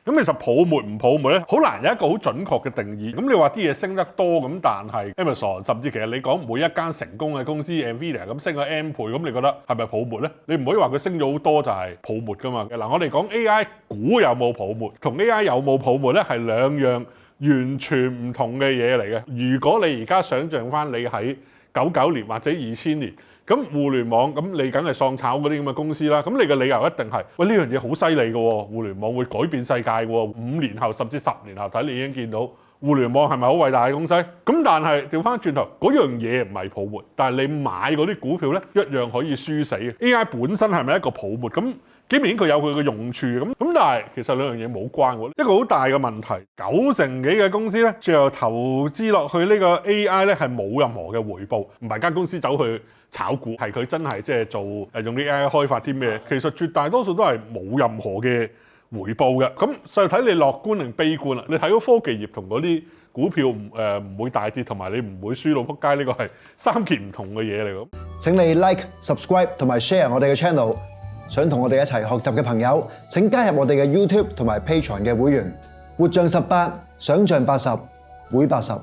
咁其實泡沫唔泡沫咧，好難有一個好準確嘅定義。咁你話啲嘢升得多咁，但係 Amazon 甚至其實你講每一間成功嘅公司 Nvidia 咁升咗 N 倍，咁你覺得係咪泡沫咧？你唔可以話佢升咗好多就係泡沫噶嘛。嗱，我哋講 AI 股有冇泡沫，同 AI 有冇泡沫咧係兩樣完全唔同嘅嘢嚟嘅。如果你而家想像翻你喺99年或者2000年，咁互聯網咁你梗係喪炒嗰啲咁嘅公司啦。咁你嘅理由一定係喂，呢樣嘢好犀利嘅喎，互聯網會改變世界嘅喎。5年後甚至10年後睇你已經見到互聯網係咪好偉大嘅公司？咁但係調翻轉頭，嗰樣嘢唔係泡沫，但係你買嗰啲股票咧一樣可以輸死嘅。AI 本身係咪一個泡沫？咁幾明顯佢有佢嘅用處咁，但係其實兩樣嘢冇關喎。一個好大嘅問題，9成幾嘅公司咧，最後投資落去呢個 AI 咧係冇任何嘅回報，唔係間公司走去炒股，係佢真係即係做用啲 AI 開發啲咩？其實絕大多數都係冇任何嘅回報嘅。咁所以睇你樂觀定悲觀啦。你睇到科技業同嗰啲股票唔會大跌，同埋你唔會輸到撲街，呢個係3件唔同嘅嘢嚟嘅。請你 like、subscribe 同埋 share 我哋嘅 channel。想同我哋一齊學習嘅朋友，請加入我哋嘅 YouTube 同埋 Patreon 嘅會員。活像18，想像80，會80。